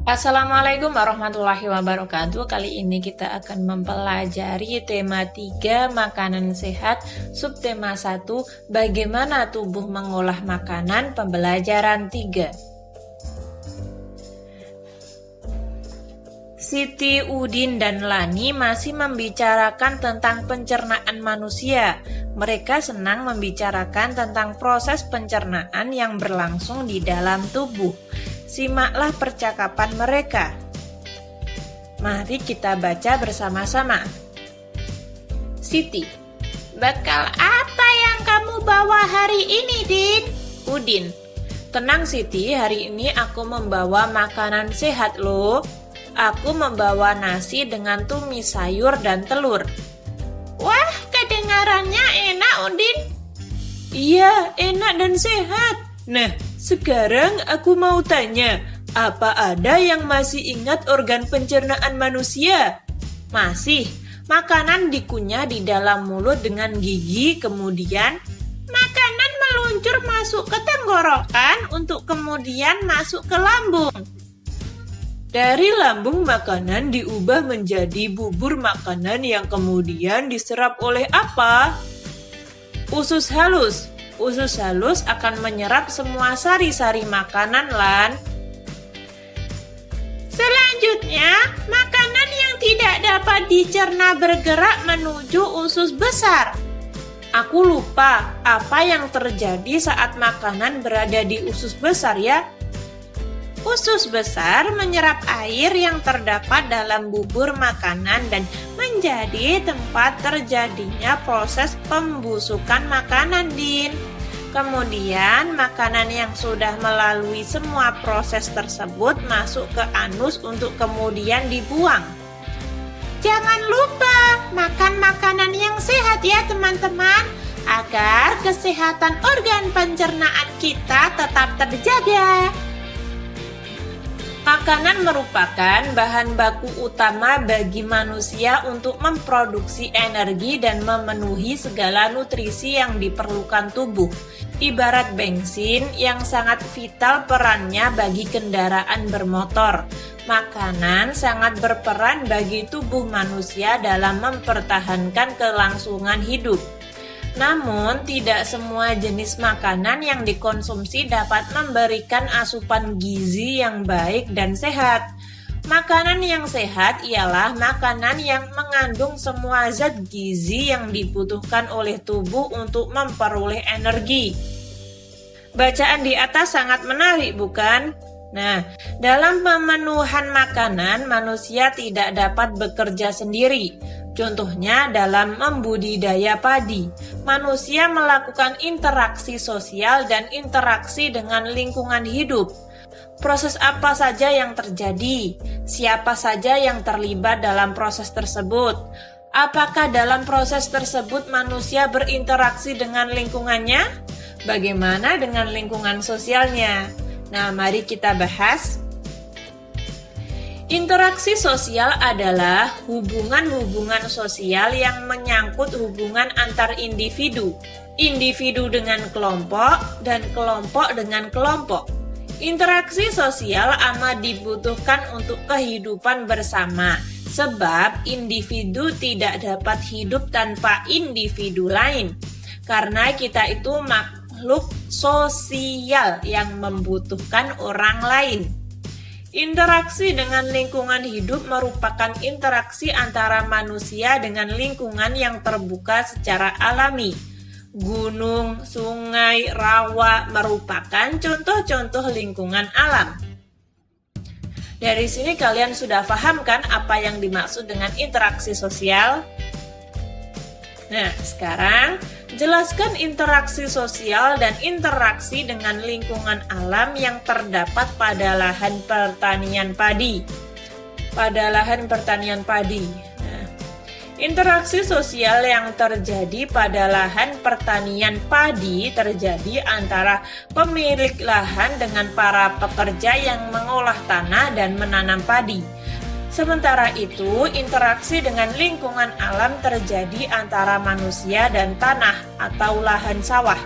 Assalamualaikum warahmatullahi wabarakatuh. Kali ini kita akan mempelajari tema 3 makanan sehat, subtema 1 bagaimana tubuh mengolah makanan, pembelajaran 3. Siti, Udin, dan Lani masih membicarakan tentang pencernaan manusia. Mereka senang membicarakan tentang proses pencernaan yang berlangsung di dalam tubuh. Simaklah percakapan mereka. Mari kita baca bersama-sama. Siti, bekal apa yang kamu bawa hari ini, Din? Udin, tenang Siti, hari ini aku membawa makanan sehat loh. Aku membawa nasi dengan tumis sayur dan telur. Wah, kedengarannya enak, Udin. Iya, enak dan sehat. Nah, sekarang aku mau tanya, apa ada yang masih ingat organ pencernaan manusia? Masih, makanan dikunyah di dalam mulut dengan gigi, kemudian makanan meluncur masuk ke tenggorokan untuk kemudian masuk ke lambung. Dari lambung makanan diubah menjadi bubur makanan yang kemudian diserap oleh apa? Usus halus. Usus halus akan menyerap semua sari-sari makanan, Lan. Selanjutnya, makanan yang tidak dapat dicerna bergerak menuju usus besar. Aku lupa apa yang terjadi saat makanan berada di usus besar ya. Usus besar menyerap air yang terdapat dalam bubur makanan dan menjadi tempat terjadinya proses pembusukan makanan, Din. Kemudian, makanan yang sudah melalui semua proses tersebut masuk ke anus untuk kemudian dibuang. Jangan lupa makan makanan yang sehat ya teman-teman, agar kesehatan organ pencernaan kita tetap terjaga. Makanan merupakan bahan baku utama bagi manusia untuk memproduksi energi dan memenuhi segala nutrisi yang diperlukan tubuh. Ibarat bensin yang sangat vital perannya bagi kendaraan bermotor. Makanan sangat berperan bagi tubuh manusia dalam mempertahankan kelangsungan hidup. Namun, tidak semua jenis makanan yang dikonsumsi dapat memberikan asupan gizi yang baik dan sehat. Makanan yang sehat ialah makanan yang mengandung semua zat gizi yang dibutuhkan oleh tubuh untuk memperoleh energi. Bacaan di atas sangat menarik, bukan? Nah, dalam pemenuhan makanan, manusia tidak dapat bekerja sendiri. Contohnya dalam membudidaya padi, manusia melakukan interaksi sosial dan interaksi dengan lingkungan hidup. Proses apa saja yang terjadi? Siapa saja yang terlibat dalam proses tersebut? Apakah dalam proses tersebut manusia berinteraksi dengan lingkungannya? Bagaimana dengan lingkungan sosialnya? Nah, mari kita bahas. Interaksi sosial adalah hubungan-hubungan sosial yang menyangkut hubungan antar individu, individu dengan kelompok, dan kelompok dengan kelompok. Interaksi sosial amat dibutuhkan untuk kehidupan bersama, sebab individu tidak dapat hidup tanpa individu lain. Karena kita itu makhluk sosial yang membutuhkan orang lain. Interaksi dengan lingkungan hidup merupakan interaksi antara manusia dengan lingkungan yang terbuka secara alami. Gunung, sungai, rawa merupakan contoh-contoh lingkungan alam. Dari sini kalian sudah paham kan apa yang dimaksud dengan interaksi sosial? Nah, sekarang jelaskan interaksi sosial dan interaksi dengan lingkungan alam yang terdapat pada lahan pertanian padi. Pada lahan pertanian padi. Nah, interaksi sosial yang terjadi pada lahan pertanian padi terjadi antara pemilik lahan dengan para pekerja yang mengolah tanah dan menanam padi. Sementara itu, interaksi dengan lingkungan alam terjadi antara manusia dan tanah atau lahan sawah.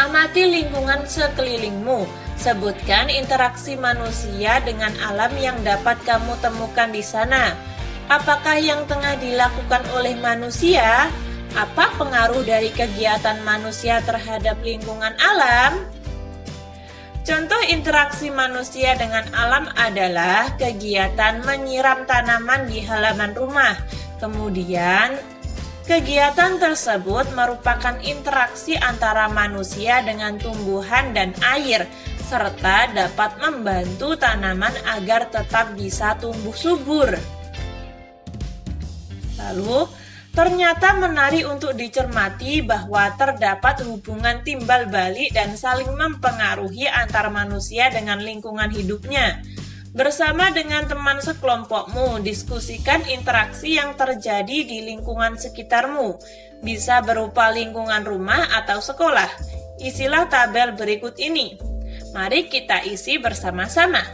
Amati lingkungan sekelilingmu. Sebutkan interaksi manusia dengan alam yang dapat kamu temukan di sana. Apakah yang tengah dilakukan oleh manusia? Apa pengaruh dari kegiatan manusia terhadap lingkungan alam? Contoh interaksi manusia dengan alam adalah kegiatan menyiram tanaman di halaman rumah. Kemudian, kegiatan tersebut merupakan interaksi antara manusia dengan tumbuhan dan air, serta dapat membantu tanaman agar tetap bisa tumbuh subur. Lalu, ternyata menarik untuk dicermati bahwa terdapat hubungan timbal balik dan saling mempengaruhi antar manusia dengan lingkungan hidupnya. Bersama dengan teman sekelompokmu, diskusikan interaksi yang terjadi di lingkungan sekitarmu. Bisa berupa lingkungan rumah atau sekolah. Isilah tabel berikut ini. Mari kita isi bersama-sama.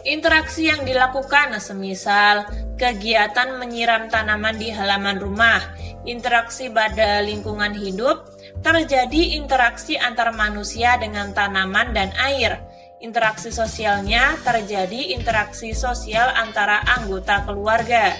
Interaksi yang dilakukan semisal kegiatan menyiram tanaman di halaman rumah, interaksi pada lingkungan hidup, terjadi interaksi antar manusia dengan tanaman dan air. Interaksi sosialnya terjadi interaksi sosial antara anggota keluarga.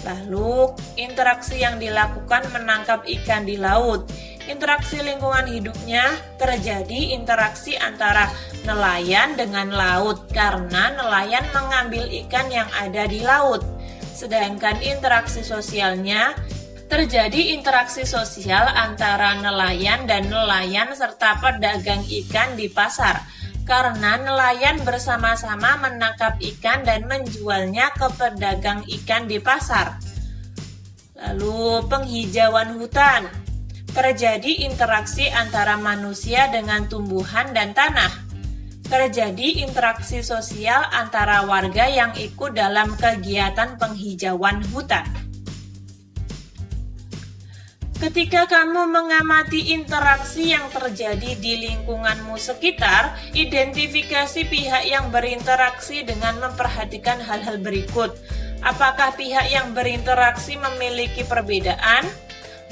Lalu, interaksi yang dilakukan menangkap ikan di laut. Interaksi lingkungan hidupnya terjadi interaksi antara nelayan dengan laut karena nelayan mengambil ikan yang ada di laut. Sedangkan interaksi sosialnya terjadi interaksi sosial antara nelayan dan nelayan serta pedagang ikan di pasar karena nelayan bersama-sama menangkap ikan dan menjualnya ke pedagang ikan di pasar. Lalu penghijauan hutan. Terjadi interaksi antara manusia dengan tumbuhan dan tanah. Terjadi interaksi sosial antara warga yang ikut dalam kegiatan penghijauan hutan. Ketika kamu mengamati interaksi yang terjadi di lingkunganmu sekitar, identifikasi pihak yang berinteraksi dengan memperhatikan hal-hal berikut. Apakah pihak yang berinteraksi memiliki perbedaan?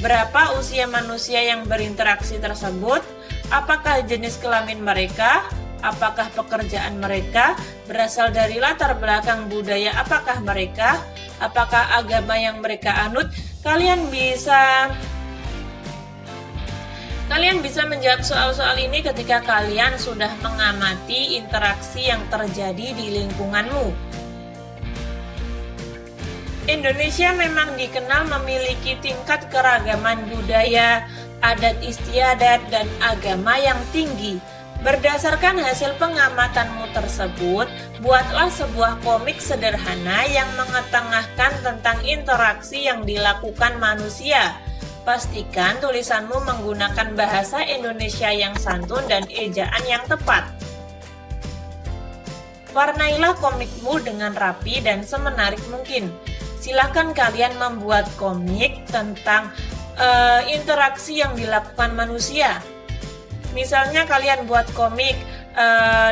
Berapa usia manusia yang berinteraksi tersebut? Apakah jenis kelamin mereka? Apakah pekerjaan mereka? Berasal dari latar belakang budaya apakah mereka? Apakah agama yang mereka anut? Kalian bisa menjawab soal-soal ini ketika kalian sudah mengamati interaksi yang terjadi di lingkunganmu. Indonesia memang dikenal memiliki tingkat keragaman budaya, adat istiadat, dan agama yang tinggi. Berdasarkan hasil pengamatanmu tersebut, buatlah sebuah komik sederhana yang mengetengahkan tentang interaksi yang dilakukan manusia. Pastikan tulisanmu menggunakan bahasa Indonesia yang santun dan ejaan yang tepat. Warnailah komikmu dengan rapi dan semenarik mungkin. Silakan kalian membuat komik tentang interaksi yang dilakukan manusia. Misalnya kalian buat komik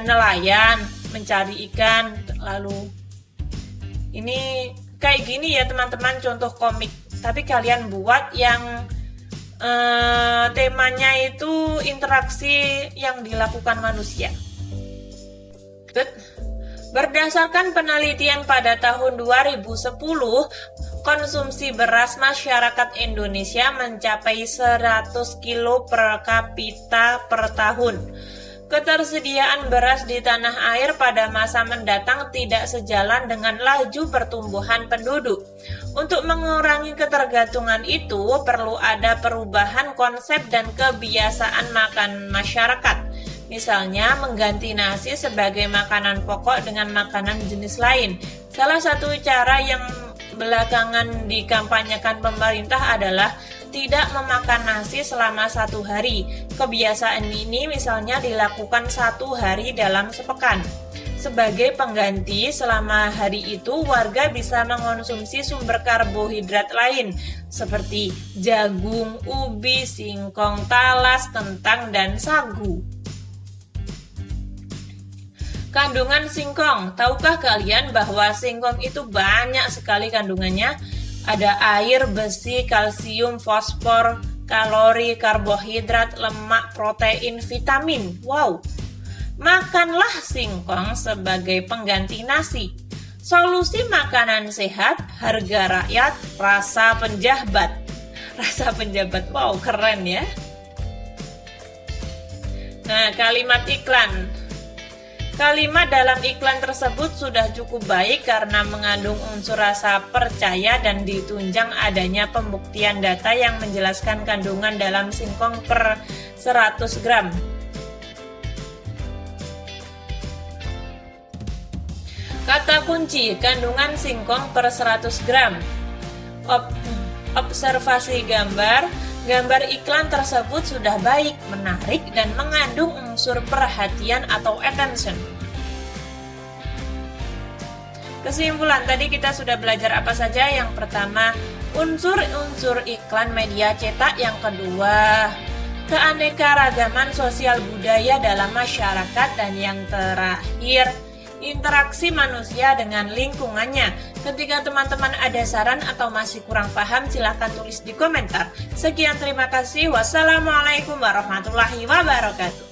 nelayan mencari ikan, lalu ini kayak gini ya teman-teman contoh komik. Tapi kalian buat yang temanya itu interaksi yang dilakukan manusia. Berdasarkan penelitian pada tahun 2010, konsumsi beras masyarakat Indonesia mencapai 100 kilo per kapita per tahun. Ketersediaan beras di tanah air pada masa mendatang tidak sejalan dengan laju pertumbuhan penduduk. Untuk mengurangi ketergantungan itu, perlu ada perubahan konsep dan kebiasaan makan masyarakat. Misalnya, mengganti nasi sebagai makanan pokok dengan makanan jenis lain. Salah satu cara yang belakangan dikampanyekan pemerintah adalah tidak memakan nasi selama 1 hari. Kebiasaan ini misalnya dilakukan 1 hari dalam sepekan. Sebagai pengganti, selama hari itu warga bisa mengonsumsi sumber karbohidrat lain seperti jagung, ubi, singkong, talas, kentang, dan sagu. Kandungan singkong. Tahukah kalian bahwa singkong itu banyak sekali kandungannya? Ada air, besi, kalsium, fosfor, kalori, karbohidrat, lemak, protein, vitamin. Wow! Makanlah singkong sebagai pengganti nasi. Solusi makanan sehat, harga rakyat, rasa penjabat. Rasa penjabat, wow keren ya. Nah, kalimat iklan. Kalimat dalam iklan tersebut sudah cukup baik karena mengandung unsur rasa percaya dan ditunjang adanya pembuktian data yang menjelaskan kandungan dalam singkong per 100 gram. Kata kunci, kandungan singkong per 100 gram. Observasi gambar. Gambar iklan tersebut sudah baik, menarik, dan mengandung unsur perhatian atau attention. Kesimpulan, tadi kita sudah belajar apa saja? Yang pertama, unsur-unsur iklan media cetak. Yang kedua, keanekaragaman sosial budaya dalam masyarakat. Dan yang terakhir, interaksi manusia dengan lingkungannya. Ketika teman-teman ada saran atau masih kurang paham, silahkan tulis di komentar. Sekian, terima kasih. Wassalamualaikum warahmatullahi wabarakatuh.